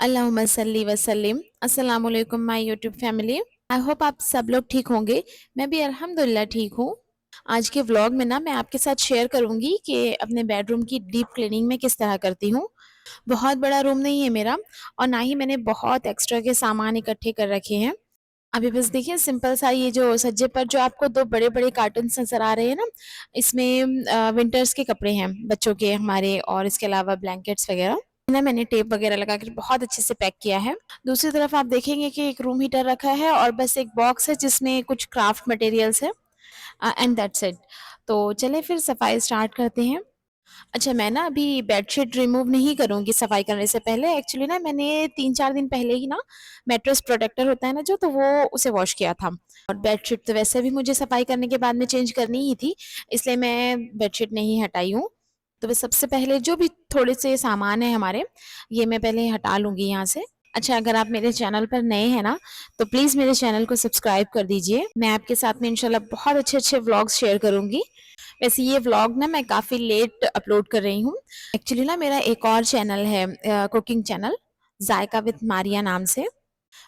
अल्लाहुम्मा सल्ली वसल्लिम। अस्सलाम वालेकुम my YouTube family. I hope आप सब लोग ठीक होंगे। मैं भी अल्हम्दुलिल्लाह ठीक हूँ। आज के व्लॉग में ना मैं आपके साथ शेयर करूंगी कि अपने बेडरूम की डीप क्लीनिंग में किस तरह करती हूँ। बहुत बड़ा रूम नहीं है मेरा, और ना ही मैंने बहुत एक्स्ट्रा के सामान इकट्ठे कर रखे हैं। अभी बस देखिए, सिंपल सा ये जो सज्जे पर जो आपको दो बड़े बड़े कार्टन नजर आ रहे हैं ना, इसमें विंटर्स के कपड़े हैं बच्चों के हमारे, और इसके अलावा ब्लैंकेट्स वगैरह ना मैंने टेप वगैरह लगा कर बहुत अच्छे से पैक किया है। दूसरी तरफ आप देखेंगे कि एक रूम हीटर रखा है और बस एक बॉक्स है जिसमें कुछ क्राफ्ट मटेरियल्स है, एंड दैट्स इट। तो चले फिर सफाई स्टार्ट करते हैं। अच्छा, मैं ना अभी बेडशीट रिमूव नहीं करूंगी सफाई करने से पहले। एक्चुअली ना मैंने 3-4 दिन पहले ही ना मैट्रेस प्रोटेक्टर होता है ना जो, तो वो उसे वॉश किया था। और बेडशीट तो वैसे भी मुझे सफाई करने के बाद में चेंज करनी ही थी, इसलिए मैं बेडशीट नहीं हटाई हूँ। तो बस सबसे पहले जो भी थोड़े से सामान है हमारे, ये मैं पहले हटा लूंगी यहाँ से। अच्छा, अगर आप मेरे चैनल पर नए हैं ना, तो प्लीज़ मेरे चैनल को सब्सक्राइब कर दीजिए। मैं आपके साथ में इंशाल्लाह बहुत अच्छे अच्छे व्लॉग्स शेयर करूंगी। वैसे ये व्लॉग ना मैं काफ़ी लेट अपलोड कर रही हूँ। एक्चुअली ना मेरा एक और चैनल है, cooking channel, Zaika with Maria नाम से।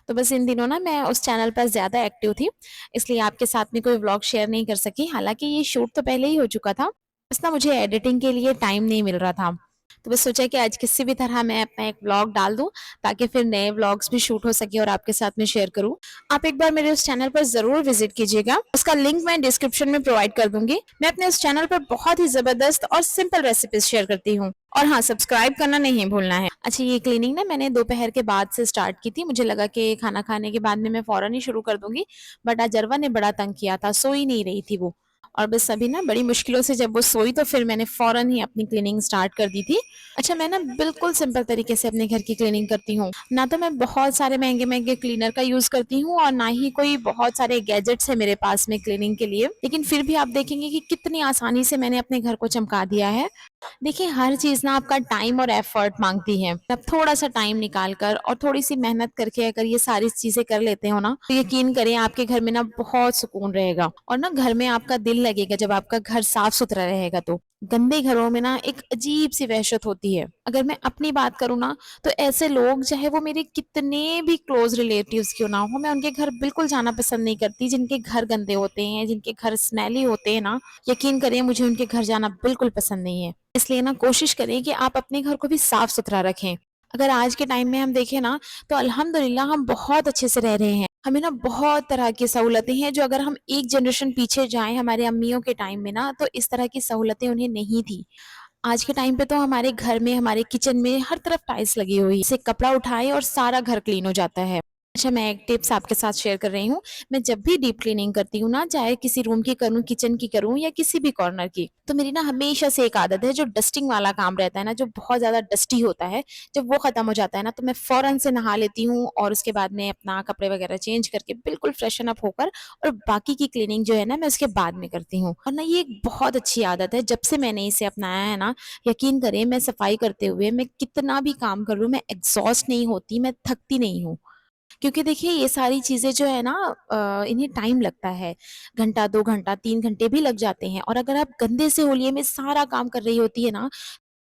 तो बस इन दिनों ना मैं उस चैनल पर ज़्यादा एक्टिव थी, इसलिए आपके साथ में कोई व्लॉग शेयर नहीं कर सकी। हालांकि ये शूट तो पहले ही हो चुका था, बस ना मुझे एडिटिंग के लिए टाइम नहीं मिल रहा था। तो बस सोचा कि आज किसी भी तरह मैं अपना एक व्लॉग डाल दूं, ताकि फिर नए व्लॉग्स भी शूट हो सके और आपके साथ में शेयर करूं। आप एक बार मेरे उस चैनल पर जरूर विजिट कीजिएगा, उसका लिंक मैं डिस्क्रिप्शन में प्रोवाइड कर दूंगी। मैं अपने उस चैनल पर बहुत ही जबरदस्त और सिंपल रेसिपीज शेयर करती हूँ। और हाँ, सब्सक्राइब करना नहीं भूलना है। अच्छा, ये क्लीनिंग ना मैंने दोपहर के बाद से स्टार्ट की थी। मुझे लगा कि खाना खाने के बाद में मैं फौरन ही शुरू कर दूंगी, बट आज अरवा ने बड़ा तंग किया था, सो ही नहीं रही थी वो। और बस अभी ना बड़ी मुश्किलों से जब वो सोई, तो फिर मैंने फौरन ही अपनी क्लीनिंग स्टार्ट कर दी थी। अच्छा, मैं ना बिल्कुल सिंपल तरीके से अपने घर की क्लीनिंग करती हूँ। ना तो मैं बहुत सारे महंगे महंगे क्लीनर का यूज करती हूँ, और ना ही कोई बहुत सारे गैजेट्स है मेरे पास में क्लीनिंग के लिए। लेकिन फिर भी आप देखेंगे कि कितनी आसानी से मैंने अपने घर को चमका दिया है। देखिए, हर चीज ना आपका टाइम और एफर्ट मांगती है। अब थोड़ा सा टाइम निकाल कर और थोड़ी सी मेहनत करके अगर ये सारी चीजें कर लेते हो ना, तो यकीन करें आपके घर में ना बहुत सुकून रहेगा, और ना घर में आपका दिल लगेगा जब आपका घर साफ सुथरा रहेगा। तो गंदे घरों में ना एक अजीब सी वहशत होती है। अगर मैं अपनी बात करूँ ना, तो ऐसे लोग, चाहे वो मेरे कितने भी क्लोज रिलेटिव्स क्यों ना हो, मैं उनके घर बिल्कुल जाना पसंद नहीं करती जिनके घर गंदे होते हैं, जिनके घर स्मेली होते हैं ना। यकीन करिए, मुझे उनके घर जाना बिल्कुल पसंद नहीं है। इसलिए ना कोशिश करें कि आप अपने घर को भी साफ सुथरा रखें। अगर आज के टाइम में हम देखें ना, तो अल्हम्दुलिल्लाह हम बहुत अच्छे से रह रहे हैं। हमें ना बहुत तरह की सहूलतें हैं, जो अगर हम एक जनरेशन पीछे जाएं हमारे अम्मियों के टाइम में ना, तो इस तरह की सहूलतें उन्हें नहीं थी। आज के टाइम पे तो हमारे घर में, हमारे किचन में हर तरफ टाइल्स लगी हुई है, से कपड़ा उठाएं और सारा घर क्लीन हो जाता है। अच्छा, मैं एक टिप्स आपके साथ शेयर कर रही हूँ। मैं जब भी डीप क्लीनिंग करती हूँ ना, चाहे किसी रूम की करूँ, किचन की करूँ, या किसी भी कॉर्नर की, तो मेरी ना हमेशा से एक आदत है, जो डस्टिंग वाला काम रहता है ना, जो बहुत ज्यादा डस्टी होता है, जब वो खत्म हो जाता है ना, तो मैं फौरन से नहा लेती हूँ, और उसके बाद में अपना कपड़े वगैरह चेंज करके बिल्कुल फ्रेशन अप होकर, और बाकी की क्लीनिंग जो है ना, मैं उसके बाद में करती हूँ। और ना ये एक बहुत अच्छी आदत है, जब से मैंने इसे अपनाया है ना, यकीन करें, मैं सफाई करते हुए मैं कितना भी काम कर लूँ, मैं एग्जॉस्ट नहीं होती, मैं थकती नहीं हूँ। क्योंकि देखिए, ये सारी चीजें जो है ना, इन्हें टाइम लगता है। घंटा, 2 घंटा, 3 घंटे भी लग जाते हैं। और अगर आप गंदे से होलिये में सारा काम कर रही होती है ना,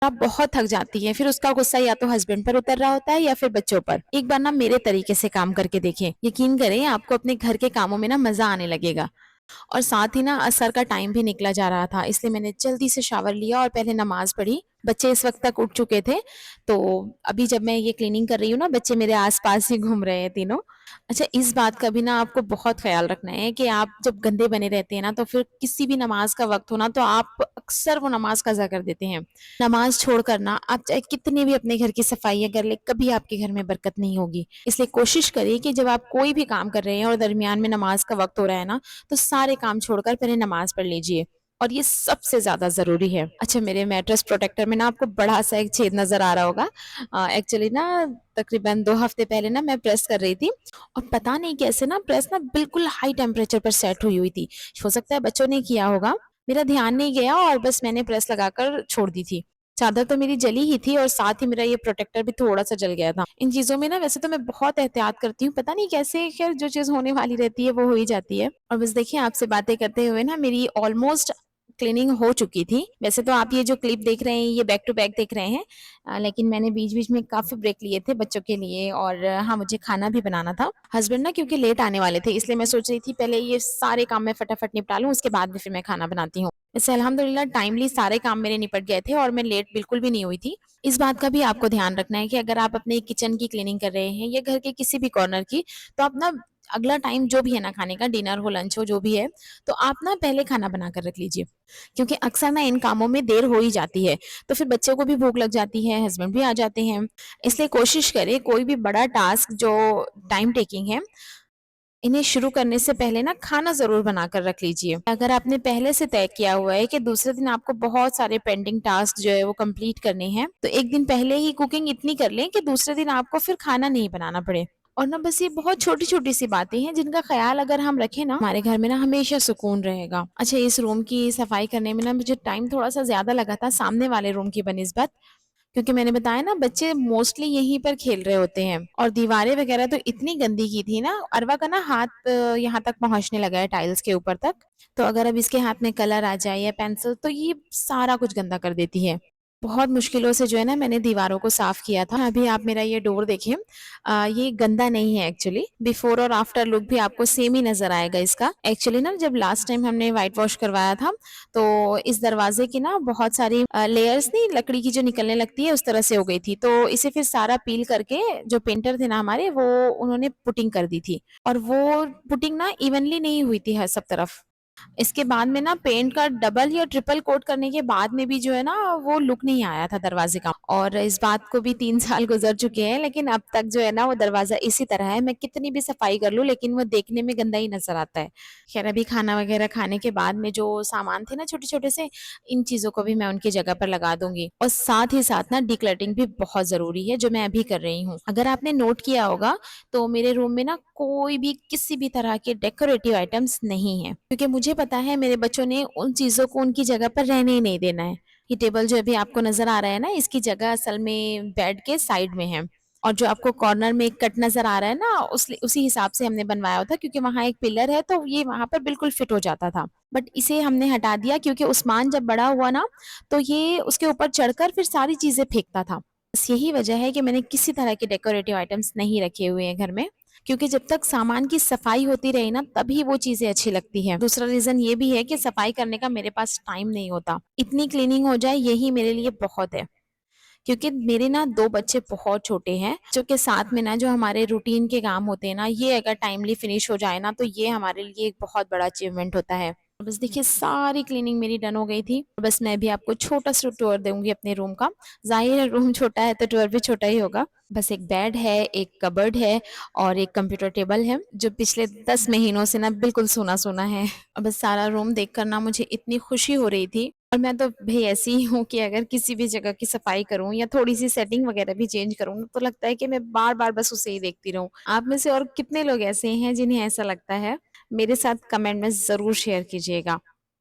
आप बहुत थक जाती है। फिर उसका गुस्सा या तो हस्बैंड पर उतर रहा होता है, या फिर बच्चों पर। एक बार ना मेरे तरीके से काम करके देखें, यकीन करें आपको अपने घर के कामों में ना मजा आने लगेगा। और साथ ही ना असर का टाइम भी निकला जा रहा था, इसलिए मैंने जल्दी से शावर लिया और पहले नमाज पढ़ी। बच्चे इस वक्त तक उठ चुके थे। तो अभी जब मैं ये क्लीनिंग कर रही हूँ ना, बच्चे मेरे आसपास ही घूम रहे हैं तीनों। अच्छा, इस बात का भी ना आपको बहुत ख्याल रखना है कि आप जब गंदे बने रहते हैं ना, तो फिर किसी भी नमाज का वक्त हो ना, तो आप अक्सर वो नमाज कज़ा कर देते हैं। नमाज छोड़कर ना आप चाहे कितनी भी अपने घर की सफाइयाँ कर ले, कभी आपके घर में बरकत नहीं होगी। इसलिए कोशिश करिए कि जब आप कोई भी काम कर रहे हैं और दरमियान में नमाज का वक्त हो रहा है ना, तो सारे काम छोड़कर पहले नमाज पढ़ लीजिए, और ये सबसे ज्यादा जरूरी है। अच्छा, मेरे मैट्रेस प्रोटेक्टर में ना आपको बड़ा सा एक छेद नजर आ रहा होगा। एक्चुअली ना तकरीबन 2 हफ्ते पहले ना मैं प्रेस कर रही थी, और पता नहीं कैसे ना प्रेस ना बिल्कुल हाई टेम्परेचर पर सेट हुई हुई थी। हो सकता है बच्चों ने किया होगा, मेरा ध्यान नहीं गया, और बस मैंने प्रेस लगाकर छोड़ दी थी। चादर तो मेरी जली ही थी, और साथ ही मेरा ये प्रोटेक्टर भी थोड़ा सा जल गया था। इन चीजों में ना वैसे तो मैं बहुत एहतियात करती हूँ, पता नहीं कैसे, खैर जो चीज होने वाली रहती है वो हो ही जाती है। और बस देखिए, आपसे बातें करते हुए ना मेरी ऑलमोस्ट क्लीनिंग हो चुकी थी। वैसे तो आप ये जो क्लिप देख रहे हैं ये बैक टू बैक देख रहे हैं, लेकिन मैंने बीच-बीच में काफ़ी ब्रेक लिए थे बच्चों के लिए और हाँ, मुझे खाना भी बनाना था। हस्बैंड ना क्योंकि लेट आने वाले थे इसलिए मैं सोच रही थी पहले ये सारे काम मैं फटाफट निपटा लूँ, उसके बाद में फिर मैं खाना बनाती हूँ। वैसे अल्हम्दुलिल्लाह टाइमली सारे काम मेरे निपट गए थे और मैं लेट बिल्कुल भी नहीं हुई थी। इस बात का भी आपको ध्यान रखना है कि अगर आप अपने किचन की क्लीनिंग कर रहे हैं या घर के किसी भी कॉर्नर की, तो आप ना अगला टाइम जो भी है ना खाने का, डिनर हो, लंच हो, जो भी है, तो आप ना पहले खाना बना कर रख लीजिए। क्योंकि अक्सर ना इन कामों में देर हो ही जाती है, तो फिर बच्चों को भी भूख लग जाती है, हस्बैंड भी आ जाते हैं। इसलिए कोशिश करें कोई भी बड़ा टास्क जो टाइम टेकिंग है, इन्हें शुरू करने से पहले ना खाना ज़रूर बनाकर रख लीजिए। अगर आपने पहले से तय किया हुआ है कि दूसरे दिन आपको बहुत सारे पेंडिंग टास्क जो है वो कंप्लीट करने हैं, तो एक दिन पहले ही कुकिंग इतनी कर लें कि दूसरे दिन आपको फिर खाना नहीं बनाना पड़े। और ना बस ये बहुत छोटी-छोटी सी बातें हैं जिनका ख़्याल अगर हम रखें ना, हमारे घर में ना हमेशा सुकून रहेगा। अच्छा, इस रूम की सफाई करने में ना मुझे टाइम थोड़ा-सा ज़्यादा लगा था सामने वाले रूम की बनिस्बत, क्योंकि मैंने बताया ना बच्चे मोस्टली यहीं पर खेल रहे होते हैं और दीवारें वगैरह तो इतनी गंदी की थी ना, अरवा का ना हाथ यहाँ तक पहुँचने लगा है टाइल्स के ऊपर तक। तो अगर अब इसके हाथ में कलर आ जाए या पेंसिल तो ये सारा कुछ गंदा कर देती है। बहुत मुश्किलों से जो है ना मैंने दीवारों को साफ किया था। अभी आप मेरा ये डोर देखिए, ये गंदा नहीं है एक्चुअली। बिफोर और आफ्टर लुक भी आपको सेम ही नज़र आएगा इसका। एक्चुअली ना जब लास्ट टाइम हमने व्हाइट वॉश करवाया था, तो इस दरवाजे की ना बहुत सारी लेयर्स नहीं लकड़ी की जो निकलने लगती है उस तरह से हो गई थी। तो इसे फिर सारा पील करके जो पेंटर थे ना हमारे वो उन्होंने पुटिंग कर दी थी और वो पुटिंग ना इवनली नहीं हुई थी हर सब तरफ। इसके बाद में ना पेंट का डबल या ट्रिपल कोट करने के बाद में भी जो है ना वो लुक नहीं आया था दरवाजे का। और इस बात को भी 3 साल गुजर चुके हैं लेकिन अब तक जो है ना वो दरवाजा इसी तरह है। मैं कितनी भी सफाई कर लूँ लेकिन वो देखने में गंदा ही नजर आता है। खैर अभी खाना वगैरह खाने के बाद में जो सामान थे ना छोटे-छोटे से, इन चीज़ों को भी मैं उनकी जगह पर लगा दूँगी। और साथ ही साथ ना डिक्लटरिंग भी बहुत ज़रूरी है जो मैं अभी कर रही हूँ। अगर आपने नोट किया होगा तो मेरे रूम में ना कोई भी किसी भी तरह के डेकोरेटिव आइटम्स नहीं है, क्योंकि मुझे पता है मेरे बच्चों ने उन चीज़ों को उनकी जगह पर रहने ही नहीं देना है। ये टेबल जो अभी आपको नज़र आ रहा है ना, इसकी जगह असल में बेड के साइड में है। और जो आपको कॉर्नर में एक कट नज़र आ रहा है ना, उसी हिसाब से हमने बनवाया था क्योंकि वहाँ एक पिलर है तो ये वहाँ पर बिल्कुल फिट हो जाता था। बट इसे हमने हटा दिया क्योंकि उस्मान जब बड़ा हुआ ना, तो ये उसके ऊपर चढ़कर फिर सारी चीज़ें फेंकता था। बस यही वजह है कि मैंने किसी तरह के डेकोरेटिव आइटम्स नहीं रखे हुए हैं घर में, क्योंकि जब तक सामान की सफाई होती रही ना तभी वो चीज़ें अच्छी लगती हैं। दूसरा रीज़न ये भी है कि सफाई करने का मेरे पास टाइम नहीं होता। इतनी क्लीनिंग हो जाए यही मेरे लिए बहुत है। क्योंकि मेरे ना 2 बच्चे बहुत छोटे हैं, जो के साथ में ना जो हमारे रूटीन के काम होते हैं ना, ये अगर टाइमली फिनिश हो जाए ना, तो ये हमारे लिए एक बहुत बड़ा अचीवमेंट होता है। बस देखिए सारी क्लीनिंग मेरी डन हो गई थी। बस मैं भी आपको छोटा-सा टूर दूँगी अपने रूम का। ज़ाहिर है रूम छोटा है तो टूर भी छोटा ही होगा। बस एक बेड है, एक कबर्ड है और एक कंप्यूटर टेबल है, जो पिछले 10 महीनों से ना बिल्कुल सूना-सूना है। और बस सारा रूम देखकर ना मुझे इतनी खुशी हो रही थी। और मैं तो भई ऐसी ही हूँ कि अगर किसी भी जगह की सफाई करूँ या थोड़ी-सी सेटिंग वगैरह भी चेंज करूँ, तो लगता है कि मैं बार-बार बस उसे ही देखती रहूँ। आप में से और कितने लोग ऐसे हैं जिन्हें ऐसा लगता है? मेरे साथ कमेंट में ज़रूर शेयर कीजिएगा।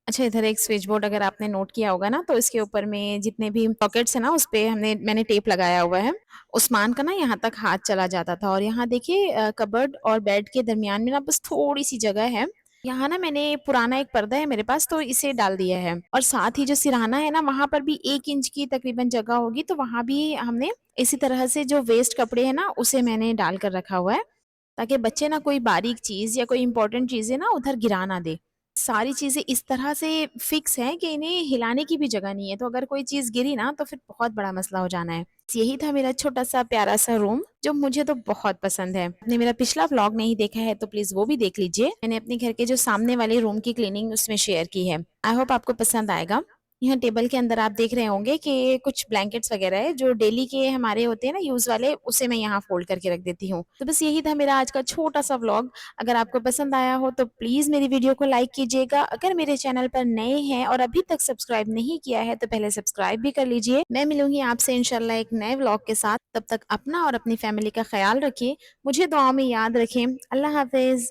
अच्छा, इधर एक स्विच बोर्ड अगर आपने नोट किया होगा ना, तो इसके ऊपर में जितने भी पॉकेट्स हैं ना, उसपे मैंने टेप लगाया हुआ है। उस्मान का ना यहाँ तक हाथ चला जाता था और यहाँ देखिए कबर्ड और बेड के दरमियान में ना बस थोड़ी-सी जगह है। यहाँ ना मैंने पुराना एक पर्दा है मेरे पास तो इसे डाल दिया है और साथ ही जो सिरहाना है ना वहाँ पर भी 1 इंच की तकरीबन जगह होगी, तो वहाँ भी हमने इसी तरह से जो वेस्ट कपड़े हैं ना उसे मैंने डाल कर रखा हुआ है, ताकि बच्चे ना कोई बारीक चीज़ या कोई इम्पोर्टेंट चीज़ें ना उधर गिरा ना दें। सारी चीज़ें इस तरह से फिक्स हैं कि इन्हें हिलाने की भी जगह नहीं है, तो अगर कोई चीज़ गिरी ना तो फिर बहुत बड़ा मसला हो जाना है। यही था मेरा छोटा-सा प्यारा-सा रूम, जो मुझे तो बहुत पसंद है। आपने मेरा पिछला व्लॉग नहीं देखा है तो प्लीज़ वो भी देख लीजिए। मैंने अपने घर के जो सामने वाले रूम की क्लीनिंग उसमें शेयर की है। आई होप आपको पसंद आएगा। यहाँ टेबल के अंदर आप देख रहे होंगे कि कुछ ब्लैंकेट्स वगैरह है जो डेली के हमारे होते हैं ना यूज़ वाले, उसे मैं यहाँ फ़ोल्ड करके रख देती हूँ। तो बस यही था मेरा आज का छोटा-सा व्लॉग। अगर आपको पसंद आया हो तो प्लीज़ मेरी वीडियो को लाइक कीजिएगा। अगर मेरे चैनल पर नए हैं और अभी तक सब्सक्राइब नहीं किया है तो पहले सब्सक्राइब भी कर लीजिए। मैं मिलूँगी आपसे इंशाल्लाह एक नए व्लॉग के साथ। तब तक अपना और अपनी फैमिली का ख़्याल रखिए। मुझे दुआओं में याद रखें। अल्लाह हाफ़िज़।